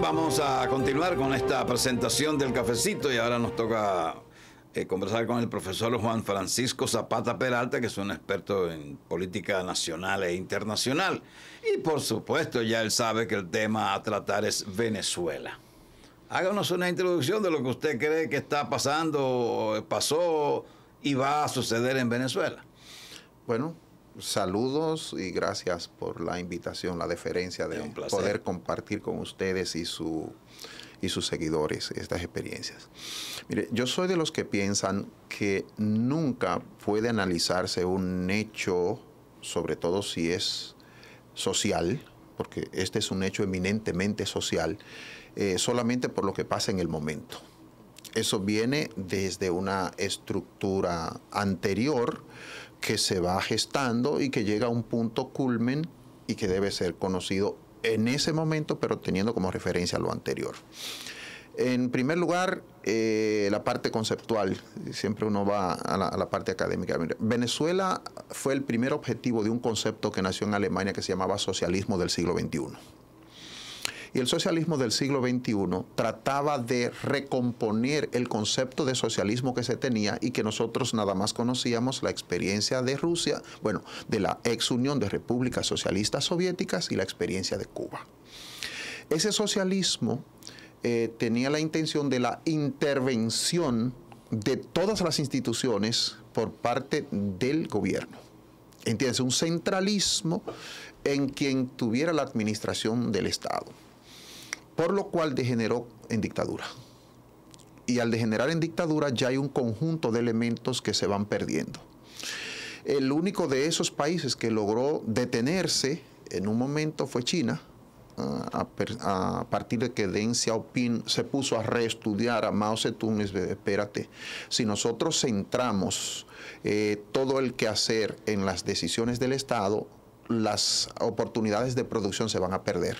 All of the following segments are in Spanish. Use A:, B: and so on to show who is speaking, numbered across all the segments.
A: Vamos a continuar con esta presentación del cafecito y ahora nos toca conversar con el profesor Juan Francisco Zapata Peralta, que es un experto en política nacional e internacional. Y por supuesto ya él sabe que el tema a tratar es Venezuela. Háganos una introducción de lo que usted cree que está pasando, pasó y va a suceder en Venezuela.
B: Bueno, saludos y gracias por la invitación, la deferencia de poder compartir con ustedes y sus seguidores estas experiencias. Mire, yo soy de los que piensan que nunca puede analizarse un hecho, sobre todo si es social, porque este es un hecho eminentemente social, solamente por lo que pasa en el momento. Eso viene desde una estructura anterior que se va gestando y que llega a un punto culmen y que debe ser conocido en ese momento, pero teniendo como referencia lo anterior. En primer lugar, la parte conceptual. Siempre uno va a la parte académica. Venezuela fue el primer objetivo de un concepto que nació en Alemania que se llamaba socialismo del siglo XXI. Y el socialismo del siglo XXI trataba de recomponer el concepto de socialismo que se tenía y que nosotros nada más conocíamos la experiencia de Rusia, bueno, de la ex Unión de Repúblicas Socialistas Soviéticas y la experiencia de Cuba. Ese socialismo tenía la intención de la intervención de todas las instituciones por parte del gobierno. ¿Entiendes? Un centralismo en quien tuviera la administración del Estado, por lo cual degeneró en dictadura. Y al degenerar en dictadura ya hay un conjunto de elementos que se van perdiendo. El único de esos países que logró detenerse en un momento fue China, a partir de que Deng Xiaoping se puso a reestudiar a Mao Zedong. Espérate, si nosotros centramos todo el quehacer en las decisiones del Estado, las oportunidades de producción se van a perder,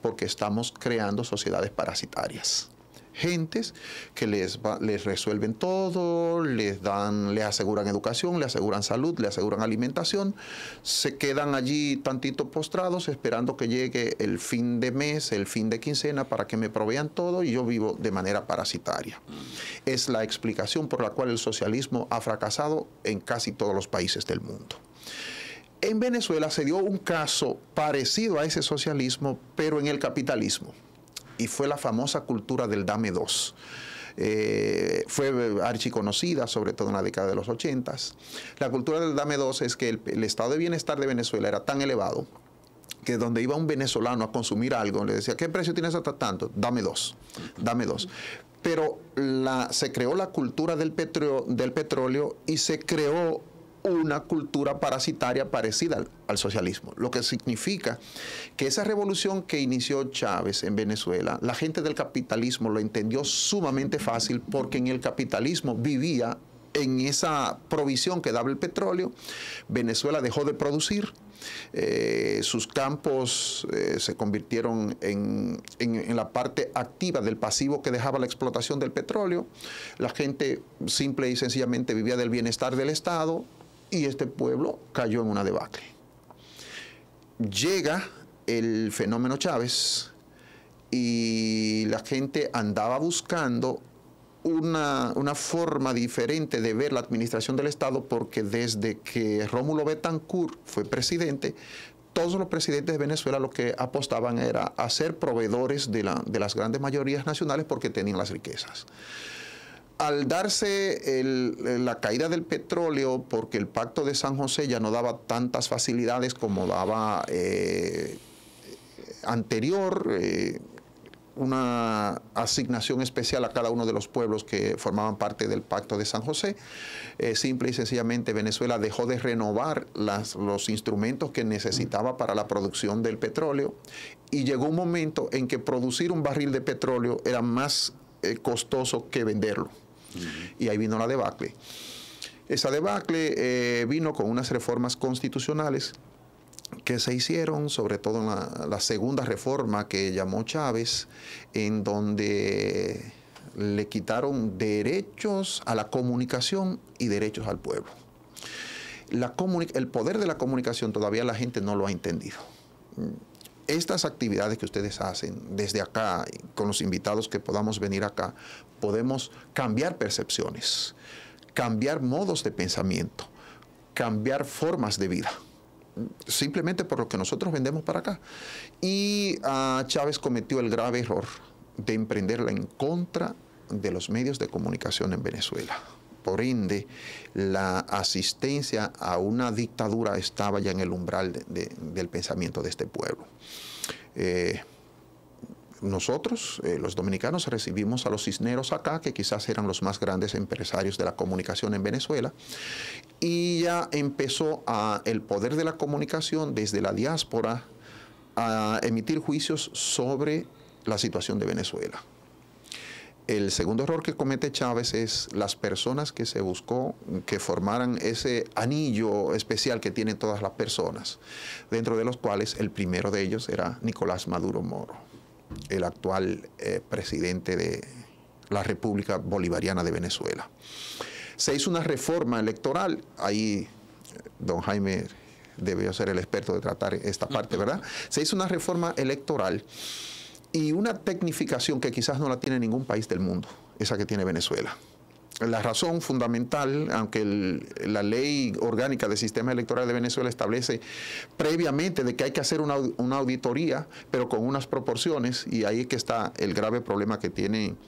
B: porque estamos creando sociedades parasitarias. Gentes que les resuelven todo, les aseguran educación, les aseguran salud, les aseguran alimentación, se quedan allí tantito postrados esperando que llegue el fin de mes, el fin de quincena para que me provean todo y yo vivo de manera parasitaria. Es la explicación por la cual el socialismo ha fracasado en casi todos los países del mundo. En Venezuela se dio un caso parecido a ese socialismo, pero en el capitalismo. Y fue la famosa cultura del dame dos. Fue archiconocida, sobre todo en la década de los 80. La cultura del dame dos es que el estado de bienestar de Venezuela era tan elevado que donde iba un venezolano a consumir algo, le decía, ¿qué precio tienes hasta tanto? Dame dos, dame dos. Pero se creó la cultura del petróleo y se creó una cultura parasitaria parecida al socialismo, lo que significa que esa revolución que inició Chávez en Venezuela, la gente del capitalismo lo entendió sumamente fácil porque en el capitalismo vivía en esa provisión que daba el petróleo. Venezuela dejó de producir, sus campos se convirtieron en la parte activa del pasivo que dejaba la explotación del petróleo. La gente simple y sencillamente vivía del bienestar del Estado y este pueblo cayó en una debacle. Llega el fenómeno Chávez y la gente andaba buscando una forma diferente de ver la administración del Estado, porque desde que Rómulo Betancourt fue presidente, todos los presidentes de Venezuela lo que apostaban era a ser proveedores de las grandes mayorías nacionales porque tenían las riquezas. Al darse la caída del petróleo, porque el Pacto de San José ya no daba tantas facilidades como daba anterior, una asignación especial a cada uno de los pueblos que formaban parte del Pacto de San José. Simple y sencillamente Venezuela dejó de renovar los instrumentos que necesitaba para la producción del petróleo y llegó un momento en que producir un barril de petróleo era más costoso que venderlo. Y ahí vino la debacle. Esa debacle vino con unas reformas constitucionales que se hicieron, sobre todo en la segunda reforma que llamó Chávez, en donde le quitaron derechos a la comunicación y derechos al pueblo. El poder de la comunicación todavía la gente no lo ha entendido. estas actividades que ustedes hacen desde acá, con los invitados que podamos venir acá, podemos cambiar percepciones, cambiar modos de pensamiento, cambiar formas de vida, simplemente por lo que nosotros vendemos para acá. Y Chávez cometió el grave error de emprenderla en contra de los medios de comunicación en Venezuela. Por ende, la asistencia a una dictadura estaba ya en el umbral del pensamiento de este pueblo. Nosotros, los dominicanos, recibimos a los Cisneros acá, que quizás eran los más grandes empresarios de la comunicación en Venezuela, y ya empezó el poder de la comunicación desde la diáspora a emitir juicios sobre la situación de Venezuela. El segundo error que comete Chávez es las personas que se buscó que formaran ese anillo especial que tienen todas las personas, dentro de los cuales el primero de ellos era Nicolás Maduro Moro, el actual presidente de la República Bolivariana de Venezuela. Se hizo una reforma electoral, ahí don Jaime debió ser el experto de tratar esta parte, ¿verdad? Se hizo una reforma electoral y una tecnificación que quizás no la tiene ningún país del mundo, esa que tiene Venezuela. La razón fundamental, aunque la ley orgánica del sistema electoral de Venezuela establece previamente de que hay que hacer una auditoría, pero con unas proporciones, y ahí es que está el grave problema que tienen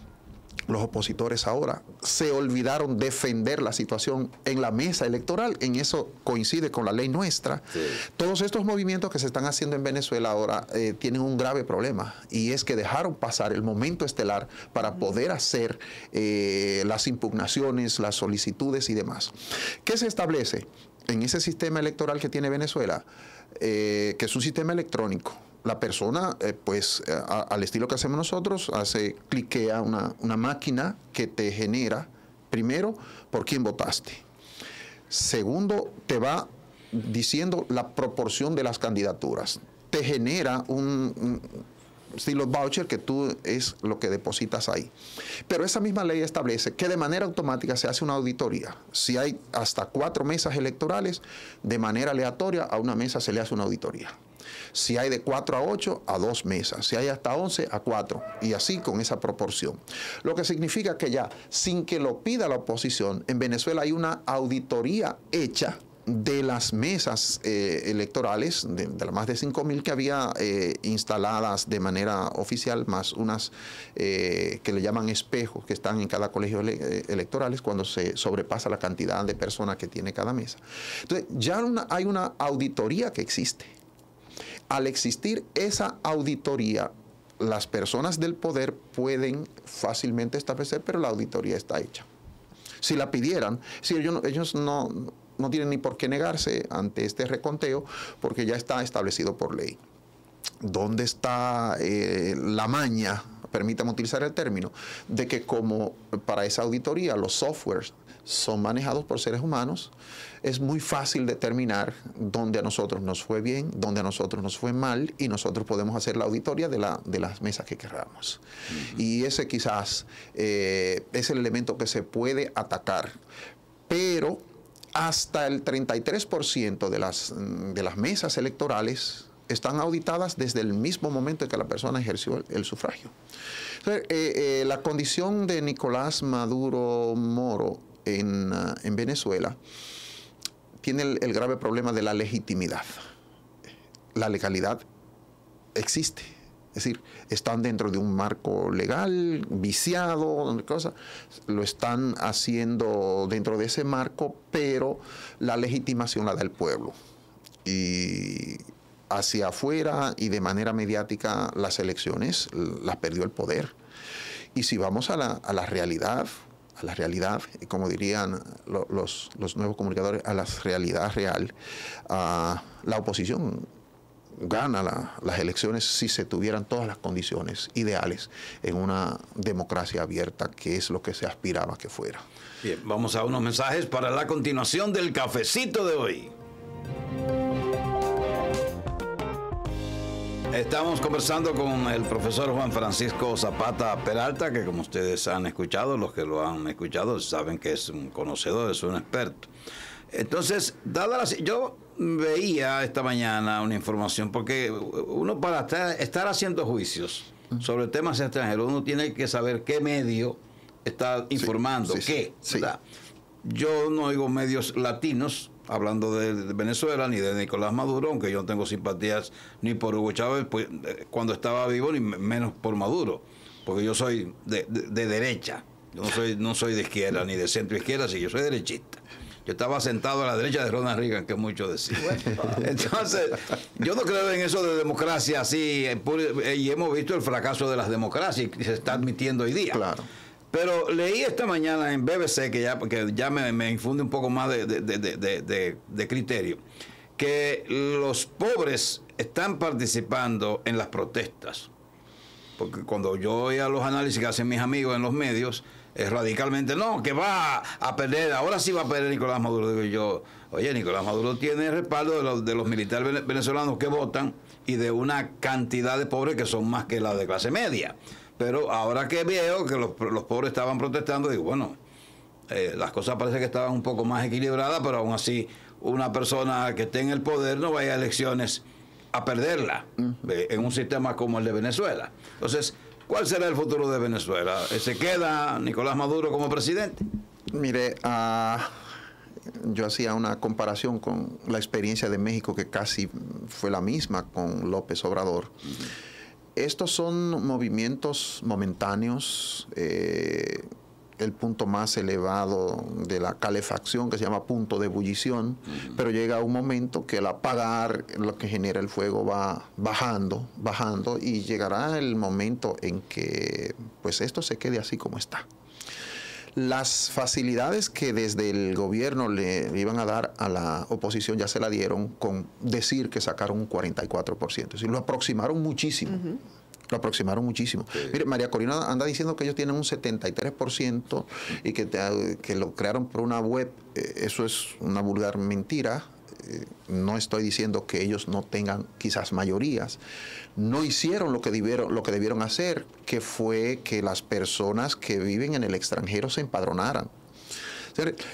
B: los opositores ahora. Se olvidaron defender la situación en la mesa electoral. En eso coincide con la ley nuestra. Sí. Todos estos movimientos que se están haciendo en Venezuela ahora tienen un grave problema, y es que dejaron pasar el momento estelar para poder hacer las impugnaciones, las solicitudes y demás. ¿Qué se establece en ese sistema electoral que tiene Venezuela? Que es un sistema electrónico. La persona, al estilo que hacemos nosotros, cliquea una máquina que te genera, primero, por quién votaste. Segundo, te va diciendo la proporción de las candidaturas. Te genera un estilo voucher que tú es lo que depositas ahí. Pero esa misma ley establece que de manera automática se hace una auditoría. Si hay hasta 4 mesas electorales, de manera aleatoria a una mesa se le hace una auditoría. Si hay de 4 a 8, a 2 mesas. Si hay hasta 11, a 4. Y así con esa proporción. Lo que significa que ya, sin que lo pida la oposición, en Venezuela hay una auditoría hecha de las mesas electorales, de las más de 5.000 que había instaladas de manera oficial, más unas que le llaman espejos que están en cada colegio electoral, cuando se sobrepasa la cantidad de personas que tiene cada mesa. Entonces, ya hay una auditoría que existe. Al existir esa auditoría, las personas del poder pueden fácilmente establecer, pero la auditoría está hecha. Si la pidieran, si ellos no tienen ni por qué negarse ante este reconteo, porque ya está establecido por ley. ¿Dónde está la maña, permítame utilizar el término, de que como para esa auditoría los softwares son manejados por seres humanos, es muy fácil determinar dónde a nosotros nos fue bien, dónde a nosotros nos fue mal, y nosotros podemos hacer la auditoría de las mesas que queramos. Y ese quizás es el elemento que se puede atacar. Pero hasta el 33% de las mesas electorales están auditadas desde el mismo momento en que la persona ejerció el sufragio. Entonces, la condición de Nicolás Maduro Moro en Venezuela tiene el grave problema de la legitimidad. La legalidad existe. Es decir, están dentro de un marco legal, viciado, lo están haciendo dentro de ese marco, pero la legitimación la da el pueblo. Y hacia afuera y de manera mediática las elecciones las perdió el poder. Y si vamos a la realidad, como dirían los nuevos comunicadores, a la realidad real, la oposición gana las elecciones si se tuvieran todas las condiciones ideales en una democracia abierta, que es lo que se aspiraba que fuera.
A: Bien, vamos a unos mensajes para la continuación del cafecito de hoy. Estamos conversando con el profesor Juan Francisco Zapata Peralta, que como ustedes han escuchado, los que lo han escuchado saben que es un conocedor, es un experto. Entonces, yo veía esta mañana una información, porque uno para estar haciendo juicios sobre temas extranjeros, uno tiene que saber qué medio está informando, qué. ¿Verdad? Yo no oigo medios latinos hablando de Venezuela ni de Nicolás Maduro, aunque yo no tengo simpatías ni por Hugo Chávez pues, cuando estaba vivo, ni menos por Maduro, porque yo soy de derecha. Yo no soy de izquierda ni de centro izquierda, sí, yo soy derechista. Yo estaba sentado a la derecha de Ronald Reagan, que es mucho decir. Entonces, yo no creo en eso de democracia así, y hemos visto el fracaso de las democracias que se está admitiendo hoy día.
B: Claro.
A: Pero leí esta mañana en BBC, que ya me infunde un poco más de criterio, que los pobres están participando en las protestas. Porque cuando yo oía los análisis que hacen mis amigos en los medios, es radicalmente, no, que va a perder, ahora sí va a perder Nicolás Maduro. Digo yo, oye, Nicolás Maduro tiene el respaldo de los militares venezolanos que votan y de una cantidad de pobres que son más que la de clase media. Pero ahora que veo que los pobres estaban protestando, digo, bueno, las cosas parece que estaban un poco más equilibradas, pero aún así una persona que esté en el poder no vaya a elecciones a perderla en un sistema como el de Venezuela. Entonces, ¿cuál será el futuro de Venezuela? ¿Se queda Nicolás Maduro como presidente?
B: Mire, yo hacía una comparación con la experiencia de México, que casi fue la misma con López Obrador. Estos son movimientos momentáneos. El punto más elevado de la calefacción, que se llama punto de ebullición, pero llega un momento que al apagar lo que genera el fuego va bajando, y llegará el momento en que pues esto se quede así como está. Las facilidades que desde el gobierno le iban a dar a la oposición ya se la dieron con decir que sacaron un 44%. Es decir, lo aproximaron muchísimo. Lo aproximaron muchísimo. Sí. Mire, María Corina anda diciendo que ellos tienen un 73% y que lo crearon por una web. Eso es una vulgar mentira. No estoy diciendo que ellos no tengan quizás mayorías. No hicieron lo que debieron hacer, que fue que las personas que viven en el extranjero se empadronaran.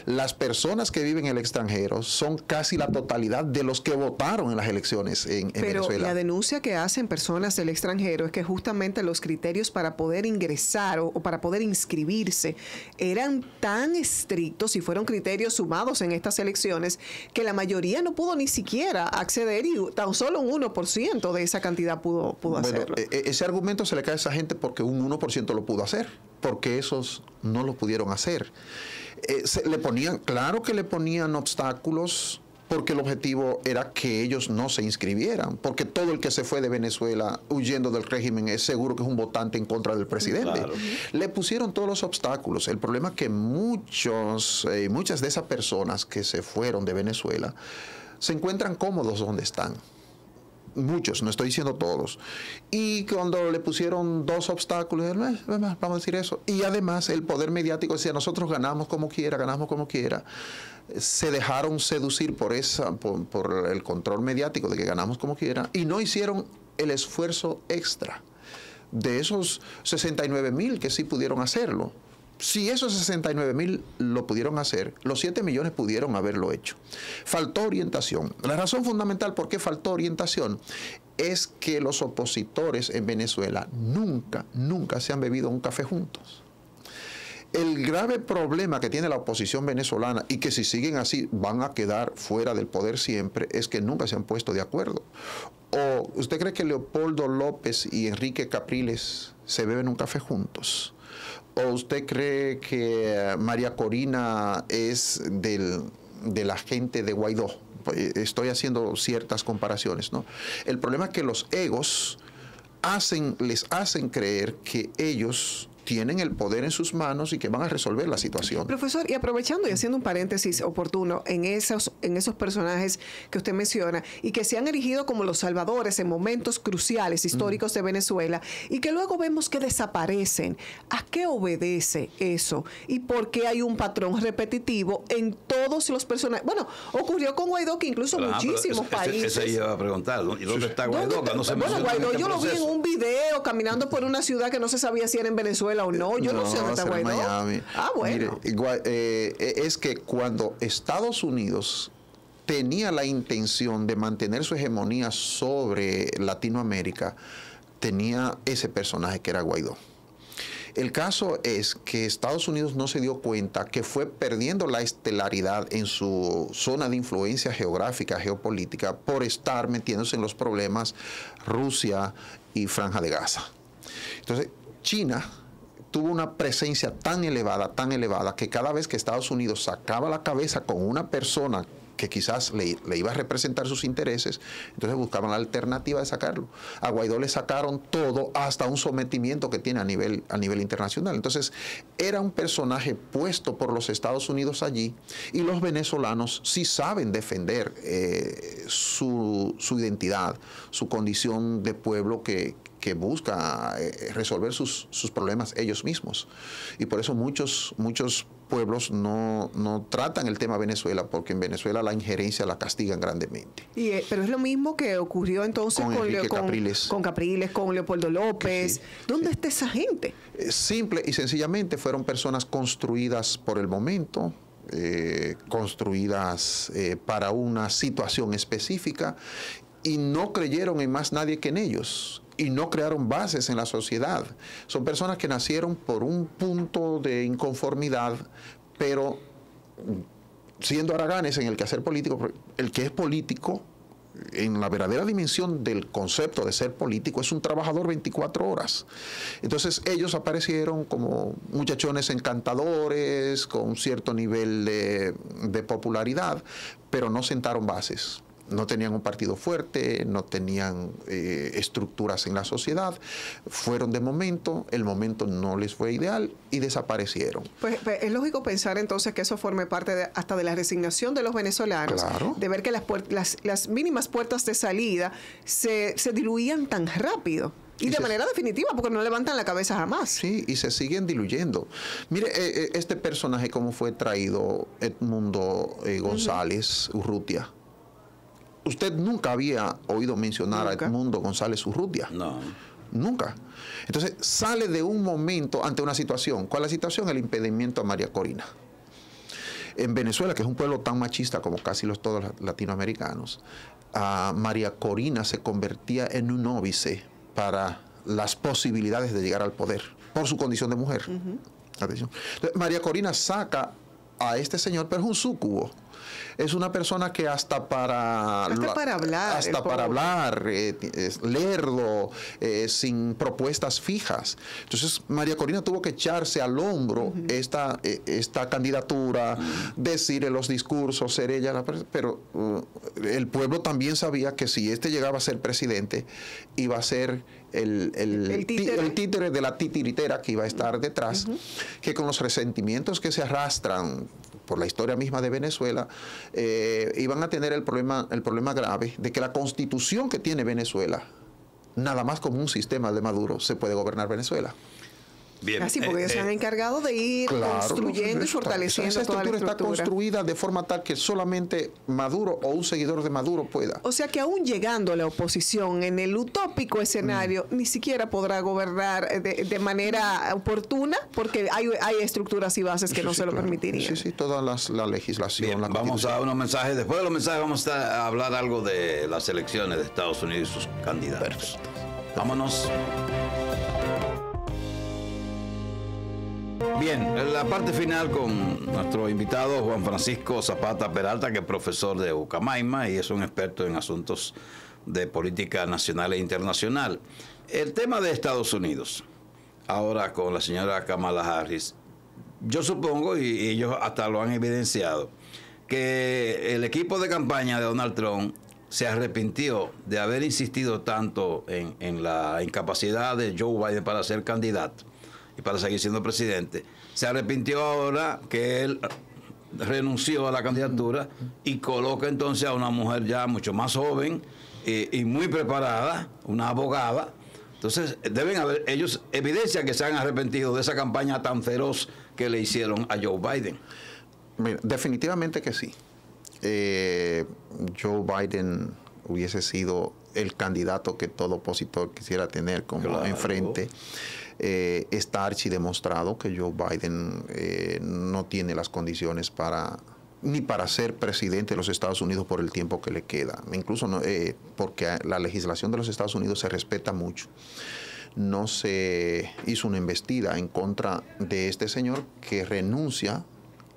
B: Las personas que viven en el extranjero son casi la totalidad de los que votaron en las elecciones en Venezuela.
C: Pero la denuncia que hacen personas del extranjero es que justamente los criterios para poder ingresar o para poder inscribirse eran tan estrictos y fueron criterios sumados en estas elecciones que la mayoría no pudo ni siquiera acceder y tan solo un 1% de esa cantidad pudo hacerlo.
B: Ese argumento se le cae a esa gente porque un 1% lo pudo hacer, porque esos no lo pudieron hacer. Claro que le ponían obstáculos, porque el objetivo era que ellos no se inscribieran, porque todo el que se fue de Venezuela huyendo del régimen es seguro que es un votante en contra del presidente. Claro. Le pusieron todos los obstáculos. El problema es que muchas de esas personas que se fueron de Venezuela se encuentran cómodos donde están. Muchos, no estoy diciendo todos. Y cuando le pusieron dos obstáculos, vamos a decir eso. Y además el poder mediático decía, nosotros ganamos como quiera. Se dejaron seducir por el control mediático de que ganamos como quiera y no hicieron el esfuerzo extra de esos 69,000 que sí pudieron hacerlo. Si esos 69,000 lo pudieron hacer, los 7 millones pudieron haberlo hecho. Faltó orientación. La razón fundamental por qué faltó orientación es que los opositores en Venezuela nunca se han bebido un café juntos. El grave problema que tiene la oposición venezolana, y que si siguen así van a quedar fuera del poder siempre, es que nunca se han puesto de acuerdo. ¿O usted cree que Leopoldo López y Enrique Capriles se beben un café juntos? ¿O usted cree que María Corina es de la gente de Guaidó? Estoy haciendo ciertas comparaciones, ¿no? El problema es que los egos les hacen creer que ellos tienen el poder en sus manos y que van a resolver la situación.
C: Profesor, y aprovechando y haciendo un paréntesis oportuno en esos personajes que usted menciona y que se han erigido como los salvadores en momentos cruciales históricos de Venezuela y que luego vemos que desaparecen, ¿a qué obedece eso? ¿Y por qué hay un patrón repetitivo en todos los personajes? Bueno, ocurrió con Guaidó, que incluso muchísimos países...
A: Ese iba a preguntar, ¿y dónde está Guaidó?
C: Bueno, Guaidó yo lo vi en un video caminando por una ciudad que no se sabía si era en Venezuela o no. Yo no sé dónde está Guaidó.
B: Miami.
C: Ah, bueno.
B: Mire, es que cuando Estados Unidos tenía la intención de mantener su hegemonía sobre Latinoamérica, tenía ese personaje que era Guaidó. El caso es que Estados Unidos no se dio cuenta que fue perdiendo la estelaridad en su zona de influencia geográfica, geopolítica, por estar metiéndose en los problemas Rusia y Franja de Gaza. Entonces, China tuvo una presencia tan elevada, que cada vez que Estados Unidos sacaba la cabeza con una persona que quizás le iba a representar sus intereses, entonces buscaban la alternativa de sacarlo. A Guaidó le sacaron todo, hasta un sometimiento que tiene a nivel internacional. Entonces, era un personaje puesto por los Estados Unidos allí, y los venezolanos sí saben defender su identidad, su condición de pueblo que busca resolver sus problemas ellos mismos. Y por eso muchos pueblos no tratan el tema Venezuela, porque en Venezuela la injerencia la castigan grandemente.
C: Pero es lo mismo que ocurrió entonces con Capriles, con Leopoldo López. Sí, ¿dónde está esa gente?
B: Simple y sencillamente fueron personas construidas por el momento, construidas para una situación específica, y no creyeron en más nadie que en ellos, y no crearon bases en la sociedad. Son personas que nacieron por un punto de inconformidad, pero siendo haraganes en el quehacer político. El que es político, en la verdadera dimensión del concepto de ser político, es un trabajador 24 horas. Entonces ellos aparecieron como muchachones encantadores, con cierto nivel de popularidad, pero no sentaron bases. No tenían un partido fuerte, no tenían estructuras en la sociedad. Fueron de momento, el momento no les fue ideal y desaparecieron.
C: Pues es lógico pensar entonces que eso forme parte hasta de la resignación de los venezolanos.
B: Claro.
C: De ver que las mínimas puertas de salida se diluían tan rápido. Y de manera definitiva, porque no levantan la cabeza jamás.
B: Sí, y se siguen diluyendo. Mire, este personaje, cómo fue traído, Edmundo González Urrutia. Usted nunca había oído mencionar a Edmundo González Urrutia.
A: No.
B: Nunca. Entonces, sale de un momento ante una situación. ¿Cuál es la situación? El impedimento a María Corina. En Venezuela, que es un pueblo tan machista como casi todos los latinoamericanos, María Corina se convertía en un óbice para las posibilidades de llegar al poder, por su condición de mujer. Atención. Entonces, María Corina saca a este señor, pero es un súcubo. Es una persona que hasta para hablar, es lerdo, sin propuestas fijas. Entonces, María Corina tuvo que echarse al hombro esta candidatura, decir en los discursos, ser ella, pero el pueblo también sabía que si este llegaba a ser presidente, iba a ser el títere de la titiritera que iba a estar detrás, que con los resentimientos que se arrastran por la historia misma de Venezuela, iban a tener el problema grave de que la constitución que tiene Venezuela, nada más como un sistema de Maduro, se puede gobernar Venezuela.
C: Bien. Así, porque ellos se han encargado de ir construyendo y fortaleciendo toda la estructura.
B: Está construida de forma tal que solamente Maduro o un seguidor de Maduro pueda.
C: O sea que aún llegando a la oposición en el utópico escenario, ni siquiera podrá gobernar de manera oportuna, porque hay estructuras y bases que no se lo permitirían.
B: Sí, toda la legislación.
A: Bien, vamos a unos mensajes. Después de los mensajes vamos a hablar algo de las elecciones de Estados Unidos y sus candidatos. Perfecto. Vámonos. Bien, en la parte final con nuestro invitado Juan Francisco Zapata Peralta, que es profesor de Ucamaima y es un experto en asuntos de política nacional e internacional. El tema de Estados Unidos, ahora con la señora Kamala Harris, yo supongo, y ellos hasta lo han evidenciado, que el equipo de campaña de Donald Trump se arrepintió de haber insistido tanto en la incapacidad de Joe Biden para ser candidato y para seguir siendo presidente. Se arrepintió ahora que él renunció a la candidatura y coloca entonces a una mujer ya mucho más joven y muy preparada, una abogada. Entonces deben haber ellos evidencia que se han arrepentido de esa campaña tan feroz que le hicieron a Joe Biden.
B: Mira, definitivamente que sí. Joe Biden hubiese sido el candidato que todo opositor quisiera tener como enfrente. Está archidemostrado que Joe Biden no tiene las condiciones para ni para ser presidente de los Estados Unidos por el tiempo que le queda. Incluso no, porque la legislación de los Estados Unidos se respeta mucho. No se hizo una embestida en contra de este señor que renuncia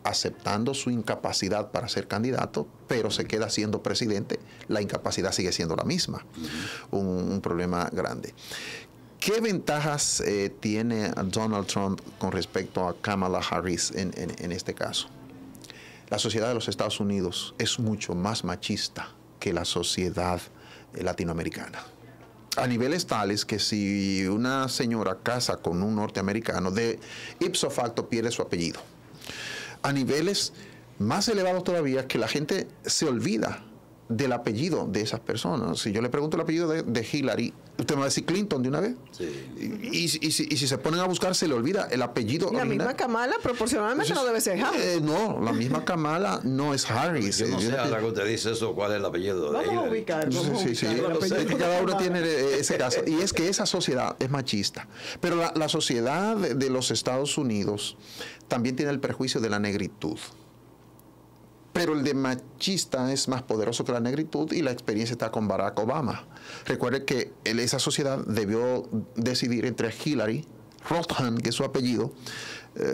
B: aceptando su incapacidad para ser candidato, pero se queda siendo presidente. La incapacidad sigue siendo la misma. Un problema grande. ¿Qué ventajas tiene Donald Trump con respecto a Kamala Harris en este caso? La sociedad de los Estados Unidos es mucho más machista que la sociedad latinoamericana. A niveles tales que si una señora casa con un norteamericano, de ipso facto pierde su apellido. A niveles más elevados todavía, que la gente se olvida del apellido de esas personas. Si yo le pregunto el apellido de Hillary, ¿usted me va a decir Clinton de una vez?
A: Sí.
B: Y si se ponen a buscar, se le olvida el apellido
C: la
B: original.
C: Misma Kamala proporcionalmente no debe ser Harris.
B: No, la misma Kamala no es Harris.
A: Yo no sé, ahora que usted dice eso, ¿cuál es el apellido de
C: Vamos a ubicarlo.
B: Sí. Cada uno tiene ese caso. Y es que esa sociedad es machista. Pero la sociedad de los Estados Unidos también tiene el prejuicio de la negritud. Pero el de machista es más poderoso que la negritud, y la experiencia está con Barack Obama. Recuerde que esa sociedad debió decidir entre Hillary Rodham, que es su apellido,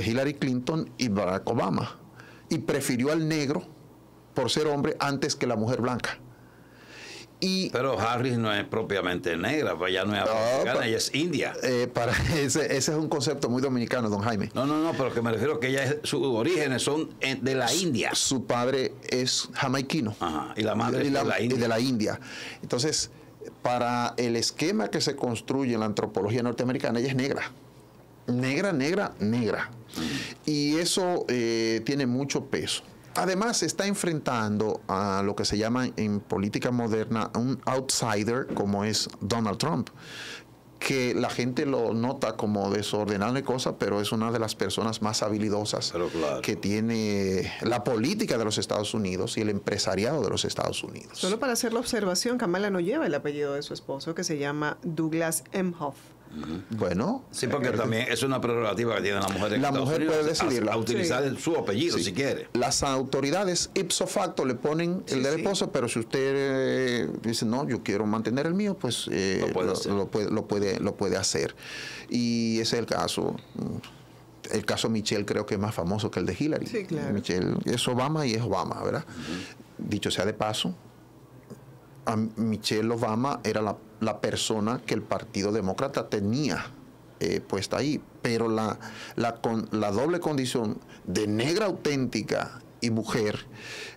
B: Hillary Clinton y Barack Obama. Y prefirió al negro por ser hombre antes que la mujer blanca.
A: Pero Harris no es propiamente negra, pues ya no es africana, ella es india.
B: Ese es un concepto muy dominicano, don Jaime.
A: No, pero que me refiero que sus orígenes son de la India.
B: Su padre es jamaiquino.
A: Ajá, y la madre es
B: de la India. Entonces, para el esquema que se construye en la antropología norteamericana, ella es negra. Negra. Y eso tiene mucho peso. Además, está enfrentando a lo que se llama en política moderna un outsider, como es Donald Trump, que la gente lo nota como desordenado y cosas, pero es una de las personas más habilidosas que tiene la política de los Estados Unidos y el empresariado de los Estados Unidos.
C: Solo para hacer la observación, Kamala no lleva el apellido de su esposo, que se llama Douglas Emhoff.
B: Bueno,
A: sí, porque también es una prerrogativa que tiene la mujer.
B: La mujer puede decidirla.
A: A utilizar su apellido, si quiere.
B: Las autoridades ipso facto le ponen el del esposo, pero si usted dice, no, yo quiero mantener el mío, pues lo puede hacer. Y ese es el caso. El caso Michelle creo que es más famoso que el de Hillary.
C: Sí, claro.
B: Michelle es Obama y es Obama, ¿verdad? Dicho sea de paso, a Michelle Obama era la persona que el Partido Demócrata tenía puesta ahí, pero la doble condición de negra auténtica y mujer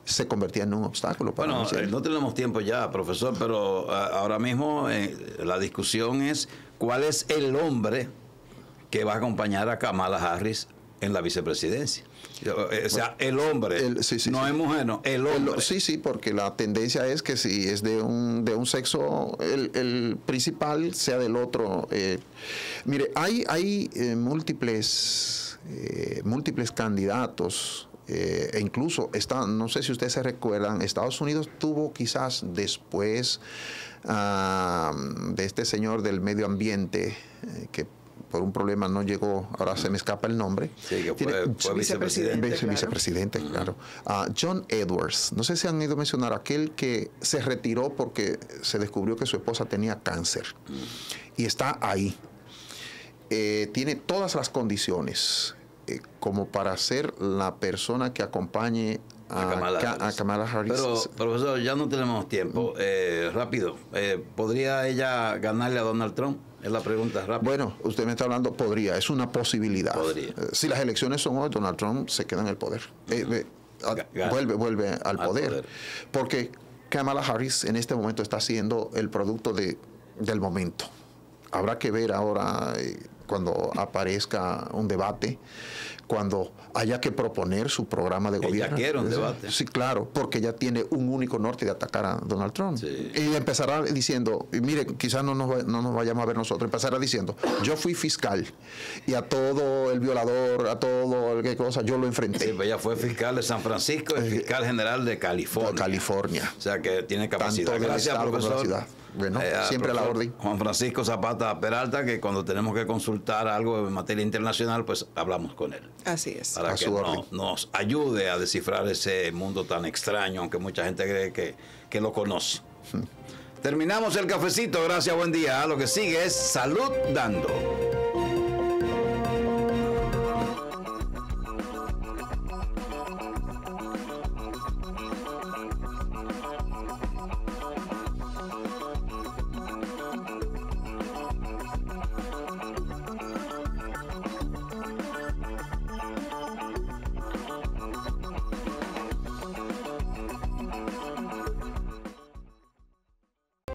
B: se convertía en un obstáculo para Michelle.
A: No tenemos tiempo ya, profesor, pero ahora mismo la discusión es cuál es el hombre que va a acompañar a Kamala Harris en la vicepresidencia. O sea, el hombre, no es mujer, no, el hombre.
B: Sí, porque la tendencia es que si es de un sexo, el principal sea del otro. Mire, hay múltiples candidatos, e incluso, no sé si ustedes se recuerdan, Estados Unidos tuvo quizás después de este señor del medio ambiente, que por un problema no llegó, ahora se me escapa el nombre.
A: Sí, que fue
B: vicepresidente, claro. John Edwards, no sé si han ido a mencionar, aquel que se retiró porque se descubrió que su esposa tenía cáncer. Y está ahí. Tiene todas las condiciones como para ser la persona que acompañe a Kamala Harris.
A: Pero, profesor, ya no tenemos tiempo. Rápido, ¿podría ella ganarle a Donald Trump? Es la pregunta rápida.
B: Bueno, usted me está hablando, podría, es una posibilidad. Si las elecciones son hoy, Donald Trump se queda en el poder. Vuelve al poder. Porque Kamala Harris en este momento está siendo el producto del momento. Habrá que ver ahora cuando aparezca un debate, cuando haya que proponer su programa de gobierno.
A: Ella quiere un debate.
B: Sí, claro, porque ella tiene un único norte de atacar a Donald Trump.
A: Sí.
B: Y empezará diciendo, y mire, quizás no nos vayamos a ver nosotros, empezará diciendo, yo fui fiscal y a todo el violador, a todo el que cosa, yo lo enfrenté.
A: Sí, pues ella fue fiscal de San Francisco y fiscal general de California.
B: California.
A: O sea que tiene capacidad. Gracias, profesor.
B: Bueno, siempre a la orden.
A: Juan Francisco Zapata Peralta, que cuando tenemos que consultar algo en materia internacional, pues hablamos con él.
C: Así es.
A: Para que nos ayude a descifrar ese mundo tan extraño, aunque mucha gente cree que lo conoce. Terminamos el cafecito. Gracias, buen día. Lo que sigue es Salud Dando.